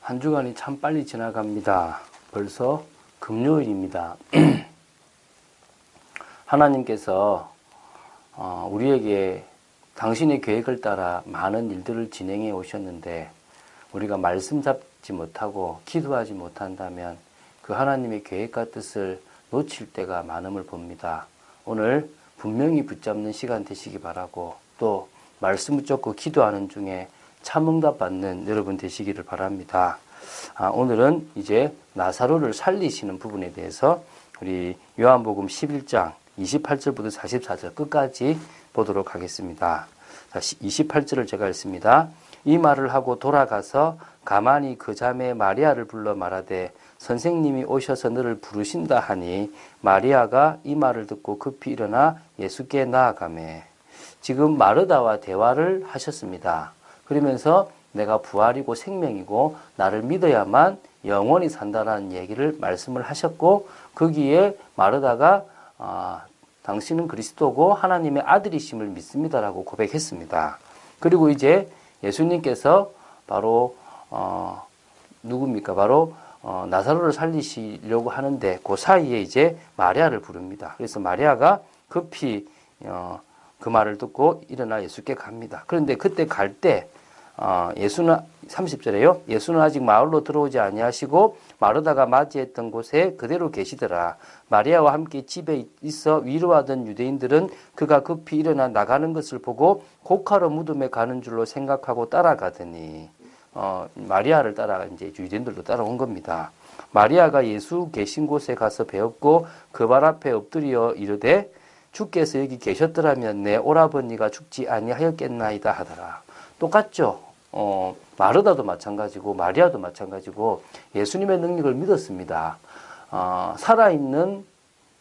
한 주간이 참 빨리 지나갑니다. 벌써 금요일입니다. 하나님께서 우리에게 당신의 계획을 따라 많은 일들을 진행해 오셨는데 우리가 말씀 잡지 못하고 기도하지 못한다면 그 하나님의 계획과 뜻을 놓칠 때가 많음을 봅니다. 오늘 분명히 붙잡는 시간 되시기 바라고 또 말씀 붙잡고 기도하는 중에 참응답 받는 여러분 되시기를 바랍니다. 오늘은 이제 나사로를 살리시는 부분에 대해서 우리 요한복음 11장 28절부터 44절 끝까지 보도록 하겠습니다. 28절을 제가 읽습니다. 이 말을 하고 돌아가서 가만히 그 자매 마리아를 불러 말하되 선생님이 오셔서 너를 부르신다 하니 마리아가 이 말을 듣고 급히 일어나 예수께 나아가매. 지금 마르다와 대화를 하셨습니다. 그러면서 내가 부활이고 생명이고 나를 믿어야만 영원히 산다라는 얘기를 말씀을 하셨고 거기에 마르다가 당신은 그리스도고 하나님의 아들이심을 믿습니다라고 고백했습니다. 그리고 이제 예수님께서 바로 누굽니까? 바로 나사로를 살리시려고 하는데 그 사이에 이제 마리아를 부릅니다. 그래서 마리아가 급히 그 말을 듣고 일어나 예수께 갑니다. 그런데 그때 갈 때 예수는 30절에요. 예수는 아직 마을로 들어오지 아니하시고 마르다가 맞이했던 곳에 그대로 계시더라. 마리아와 함께 집에 있어 위로하던 유대인들은 그가 급히 일어나 나가는 것을 보고 곡하러 무덤에 가는 줄로 생각하고 따라가더니 마리아를 따라 이제 유대인들도 따라온 겁니다. 마리아가 예수 계신 곳에 가서 배웠고 그 발 앞에 엎드려 이르되 주께서 여기 계셨더라면 내 오라버니가 죽지 아니하였겠나이다 하더라. 똑같죠. 마르다도 마찬가지고 마리아도 마찬가지고 예수님의 능력을 믿었습니다. 살아있는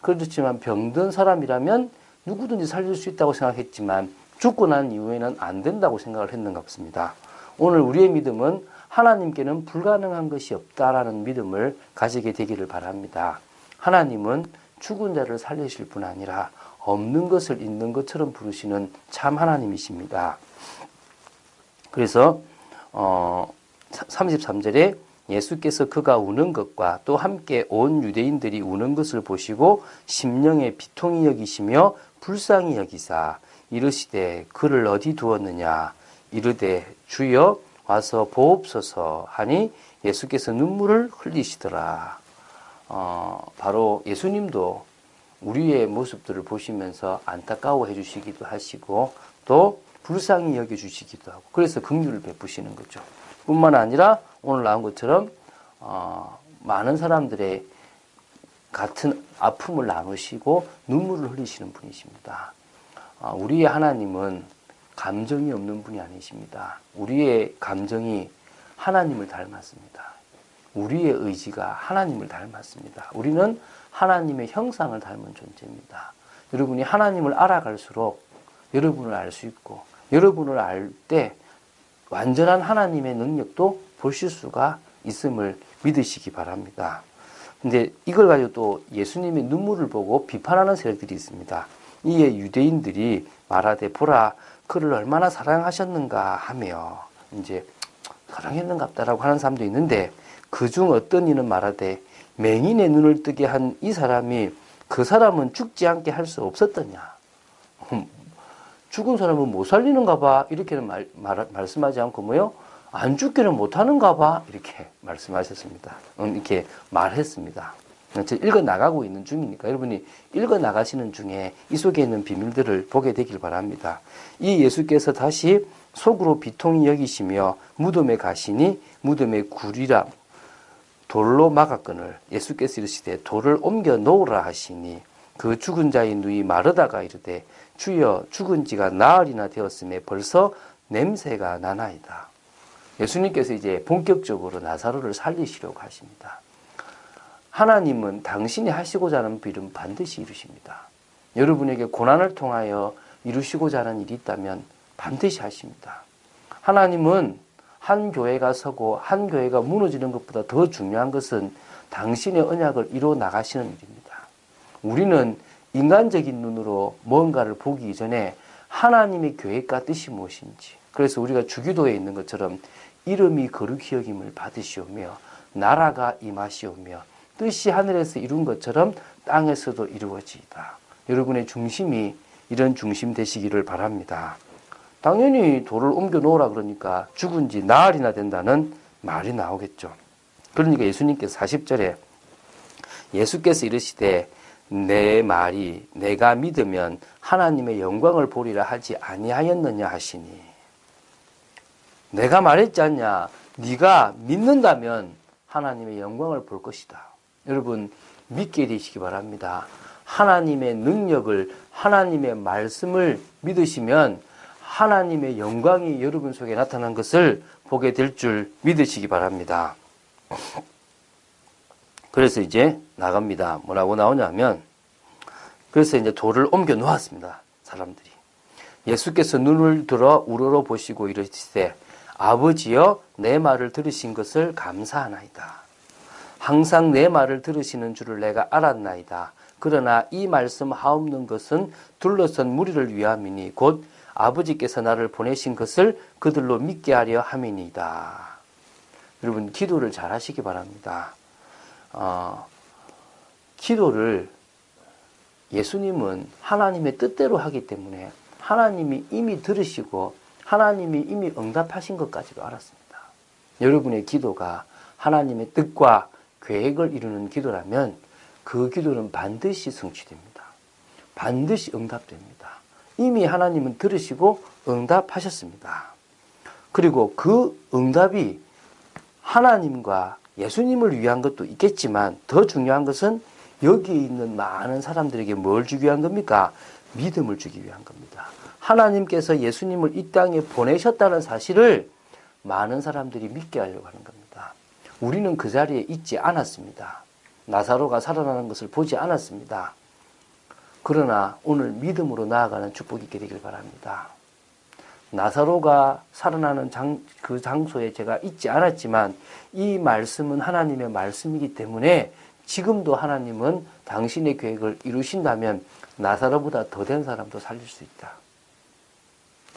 그렇지만 병든 사람이라면 누구든지 살릴 수 있다고 생각했지만 죽고 난 이후에는 안 된다고 생각을 했는가 같습니다. 오늘 우리의 믿음은 하나님께는 불가능한 것이 없다라는 믿음을 가지게 되기를 바랍니다. 하나님은 죽은 자를 살리실 뿐 아니라 없는 것을 있는 것처럼 부르시는 참 하나님이십니다. 그래서 33절에 예수께서 그가 우는 것과 또 함께 온 유대인들이 우는 것을 보시고 심령에 비통히 여기시며 불쌍히 여기사 이르시되 그를 어디 두었느냐 이르되 주여 와서 보옵소서 하니 예수께서 눈물을 흘리시더라. 바로 예수님도 우리의 모습들을 보시면서 안타까워해 주시기도 하시고 또 불쌍히 여겨주시기도 하고 그래서 긍휼을 베푸시는 거죠. 뿐만 아니라 오늘 나온 것처럼 많은 사람들의 같은 아픔을 나누시고 눈물을 흘리시는 분이십니다. 우리의 하나님은 감정이 없는 분이 아니십니다. 우리의 감정이 하나님을 닮았습니다. 우리의 의지가 하나님을 닮았습니다. 우리는 하나님의 형상을 닮은 존재입니다. 여러분이 하나님을 알아갈수록 여러분을 알 수 있고 여러분을 알 때 완전한 하나님의 능력도 보실 수가 있음을 믿으시기 바랍니다. 근데 이걸 가지고 또 예수님의 눈물을 보고 비판하는 세력들이 있습니다. 이에 유대인들이 말하되 보라 그를 얼마나 사랑하셨는가 하며 이제 사랑했는갑다라고 하는 사람도 있는데 그중 어떤 이는 말하되 맹인의 눈을 뜨게 한 이 사람이 그 사람은 죽지 않게 할 수 없었더냐. 죽은 사람은 못 살리는가 봐. 이렇게는 말씀하지 않고 뭐요? 안 죽기는 못하는가 봐. 이렇게 말씀하셨습니다. 이렇게 말했습니다. 읽어 나가고 있는 중이니까 여러분이 읽어 나가시는 중에 이 속에 있는 비밀들을 보게 되길 바랍니다. 이 예수께서 다시 속으로 비통히 여기시며 무덤에 가시니 무덤에 굴이라 돌로 막았거늘 예수께서 이르시되 돌을 옮겨 놓으라 하시니 그 죽은 자의 누이 마르다가 이르되 주여 죽은 지가 나흘이나 되었음에 벌써 냄새가 나나이다. 예수님께서 이제 본격적으로 나사로를 살리시려고 하십니다. 하나님은 당신이 하시고자 하는 일은 반드시 이루십니다. 여러분에게 고난을 통하여 이루시고자 하는 일이 있다면 반드시 하십니다. 하나님은 한 교회가 서고 한 교회가 무너지는 것보다 더 중요한 것은 당신의 언약을 이루어 나가시는 일입니다. 우리는 인간적인 눈으로 뭔가를 보기 전에 하나님의 계획과 뜻이 무엇인지 그래서 우리가 주기도에 있는 것처럼 이름이 거룩히 여김을 받으시오며 나라가 임하시오며 뜻이 하늘에서 이룬 것처럼 땅에서도 이루어지이다. 여러분의 중심이 이런 중심 되시기를 바랍니다. 당연히 돌을 옮겨 놓으라 그러니까 죽은 지 나흘이나 된다는 말이 나오겠죠. 그러니까 예수님께서 40절에 예수께서 이르시되 내 말이 내가 믿으면 하나님의 영광을 보리라 하지 아니하였느냐 하시니, 내가 말했지 않냐, 네가 믿는다면 하나님의 영광을 볼 것이다. 여러분 믿게 되시기 바랍니다. 하나님의 능력을, 하나님의 말씀을 믿으시면 하나님의 영광이 여러분 속에 나타난 것을 보게 될 줄 믿으시기 바랍니다. 그래서 이제 나갑니다. 뭐라고 나오냐면, 그래서 이제 돌을 옮겨 놓았습니다. 사람들이. 예수께서 눈을 들어 우러러 보시고 이르시되 아버지여 내 말을 들으신 것을 감사하나이다. 항상 내 말을 들으시는 줄을 내가 알았나이다. 그러나 이 말씀 하옵는 것은 둘러선 무리를 위함이니 곧 아버지께서 나를 보내신 것을 그들로 믿게 하려 함이니이다. 여러분 기도를 잘 하시기 바랍니다. 기도를 예수님은 하나님의 뜻대로 하기 때문에 하나님이 이미 들으시고 하나님이 이미 응답하신 것까지도 알았습니다. 여러분의 기도가 하나님의 뜻과 계획을 이루는 기도라면 그 기도는 반드시 성취됩니다. 반드시 응답됩니다. 이미 하나님은 들으시고 응답하셨습니다. 그리고 그 응답이 하나님과 예수님을 위한 것도 있겠지만 더 중요한 것은 여기에 있는 많은 사람들에게 뭘 주기 위한 겁니까? 믿음을 주기 위한 겁니다. 하나님께서 예수님을 이 땅에 보내셨다는 사실을 많은 사람들이 믿게 하려고 하는 겁니다. 우리는 그 자리에 있지 않았습니다. 나사로가 살아나는 것을 보지 않았습니다. 그러나 오늘 믿음으로 나아가는 축복이 있게 되길 바랍니다. 나사로가 살아나는 그 장소에 제가 있지 않았지만 이 말씀은 하나님의 말씀이기 때문에 지금도 하나님은 당신의 계획을 이루신다면 나사로보다 더 된 사람도 살릴 수 있다.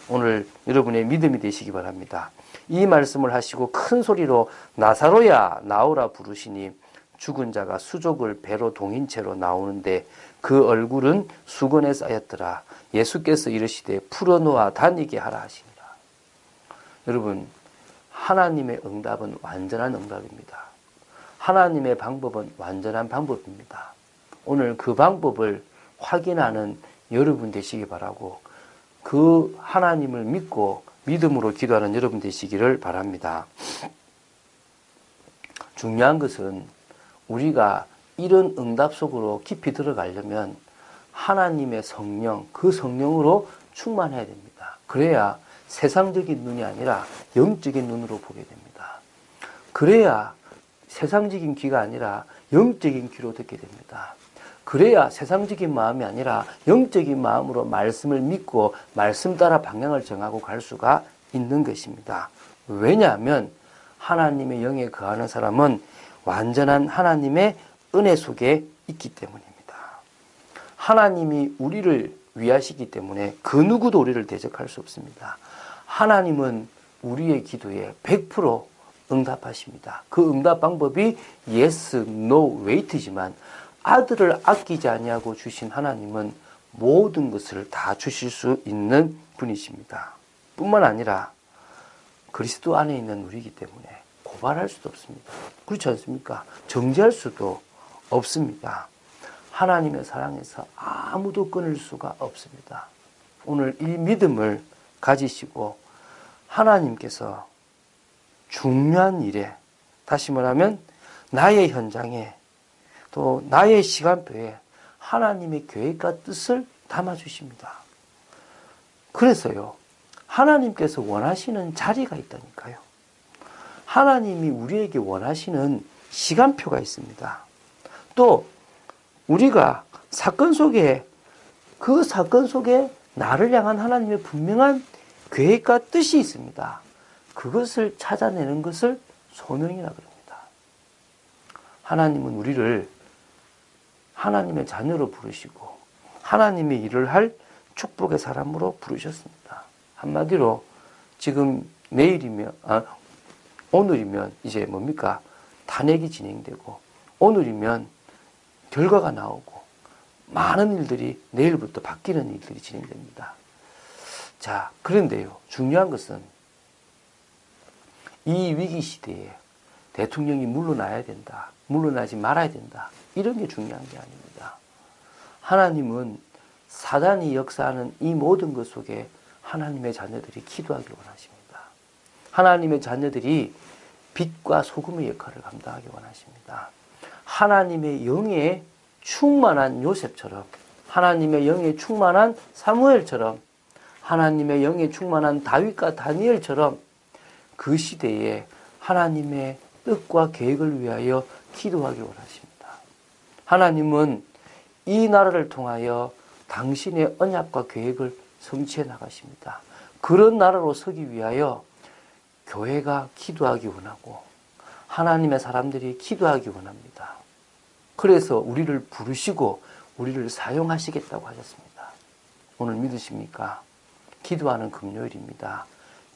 오늘 여러분의 믿음이 되시기 바랍니다. 이 말씀을 하시고 큰 소리로 나사로야 나오라 부르시니 죽은 자가 수족을 배로 동인 채로 나오는데 그 얼굴은 수건에 쌓였더라. 예수께서 이르시되 풀어놓아 다니게 하라 하시니라. 여러분 하나님의 응답은 완전한 응답입니다. 하나님의 방법은 완전한 방법입니다. 오늘 그 방법을 확인하는 여러분 되시기 바라고 그 하나님을 믿고 믿음으로 기도하는 여러분 되시기를 바랍니다. 중요한 것은 우리가 이런 응답 속으로 깊이 들어가려면 하나님의 성령, 그 성령으로 충만해야 됩니다. 그래야 세상적인 눈이 아니라 영적인 눈으로 보게 됩니다. 그래야 세상적인 귀가 아니라 영적인 귀로 듣게 됩니다. 그래야 세상적인 마음이 아니라 영적인 마음으로 말씀을 믿고 말씀 따라 방향을 정하고 갈 수가 있는 것입니다. 왜냐하면 하나님의 영에 거하는 사람은 완전한 하나님의 은혜 속에 있기 때문입니다. 하나님이 우리를 위하시기 때문에 그 누구도 우리를 대적할 수 없습니다. 하나님은 우리의 기도에 100% 응답하십니다. 그 응답 방법이 yes, no, wait지만 아들을 아끼지 아니하고 주신 하나님은 모든 것을 다 주실 수 있는 분이십니다. 뿐만 아니라 그리스도 안에 있는 우리이기 때문에 고발할 수도 없습니다. 그렇지 않습니까? 정죄할 수도 없습니다. 하나님의 사랑에서 아무도 끊을 수가 없습니다. 오늘 이 믿음을 가지시고 하나님께서 중요한 일에, 다시 말하면 나의 현장에 또 나의 시간표에 하나님의 계획과 뜻을 담아주십니다. 그래서요, 하나님께서 원하시는 자리가 있다니까요. 하나님이 우리에게 원하시는 시간표가 있습니다. 또 우리가 사건 속에, 그 사건 속에 나를 향한 하나님의 분명한 계획과 뜻이 있습니다. 그것을 찾아내는 것을 소명이라 그럽니다. 하나님은 우리를 하나님의 자녀로 부르시고 하나님의 일을 할 축복의 사람으로 부르셨습니다. 한마디로 지금 내일이면, 오늘이면 이제 뭡니까? 탄핵이 진행되고, 오늘이면 결과가 나오고, 많은 일들이 내일부터 바뀌는 일들이 진행됩니다. 자, 그런데요, 중요한 것은 이 위기 시대에 대통령이 물러나야 된다, 물러나지 말아야 된다, 이런 게 중요한 게 아닙니다. 하나님은 사단이 역사하는 이 모든 것 속에 하나님의 자녀들이 기도하기를 원하십니다. 하나님의 자녀들이 빛과 소금의 역할을 감당하기 원하십니다. 하나님의 영에 충만한 요셉처럼, 하나님의 영에 충만한 사무엘처럼, 하나님의 영에 충만한 다윗과 다니엘처럼 그 시대에 하나님의 뜻과 계획을 위하여 기도하기 원하십니다. 하나님은 이 나라를 통하여 당신의 언약과 계획을 성취해 나가십니다. 그런 나라로 서기 위하여 교회가 기도하기 원하고 하나님의 사람들이 기도하기 원합니다. 그래서 우리를 부르시고 우리를 사용하시겠다고 하셨습니다. 오늘 믿으십니까? 기도하는 금요일입니다.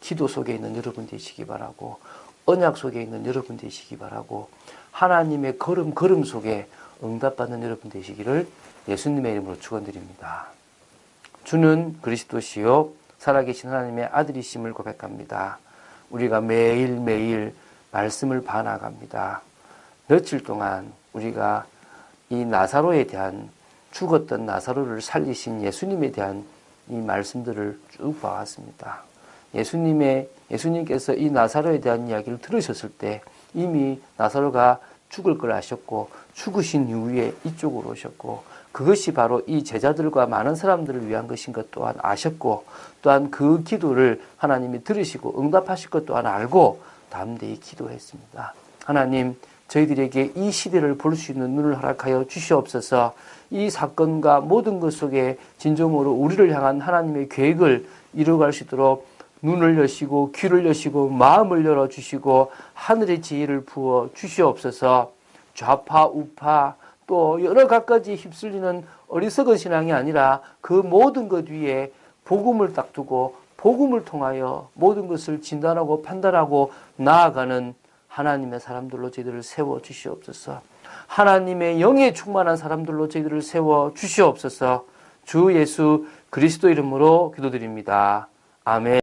기도 속에 있는 여러분 되시기 바라고, 언약 속에 있는 여러분 되시기 바라고, 하나님의 걸음 속에 응답받는 여러분 되시기를 예수님의 이름으로 축원드립니다. 주는 그리스도시요 살아계신 하나님의 아들이심을 고백합니다. 우리가 매일매일 말씀을 봐나갑니다. 며칠 동안 우리가 이 나사로에 대한, 죽었던 나사로를 살리신 예수님에 대한 이 말씀들을 쭉 봐왔습니다. 예수님께서 이 나사로에 대한 이야기를 들으셨을 때 이미 나사로가 죽을 걸 아셨고, 죽으신 이후에 이쪽으로 오셨고, 그것이 바로 이 제자들과 많은 사람들을 위한 것인 것 또한 아셨고, 또한 그 기도를 하나님이 들으시고 응답하실 것 또한 알고 담대히 기도했습니다. 하나님, 저희들에게 이 시대를 볼 수 있는 눈을 허락하여 주시옵소서. 이 사건과 모든 것 속에 진정으로 우리를 향한 하나님의 계획을 이루어갈 수 있도록 눈을 여시고 귀를 여시고 마음을 열어주시고 하늘의 지혜를 부어 주시옵소서. 좌파 우파 또 여러 갖가지 휩쓸리는 어리석은 신앙이 아니라 그 모든 것 위에 복음을 딱 두고 복음을 통하여 모든 것을 진단하고 판단하고 나아가는 하나님의 사람들로 저희들을 세워 주시옵소서. 하나님의 영에 충만한 사람들로 저희들을 세워 주시옵소서. 주 예수 그리스도 이름으로 기도드립니다. 아멘.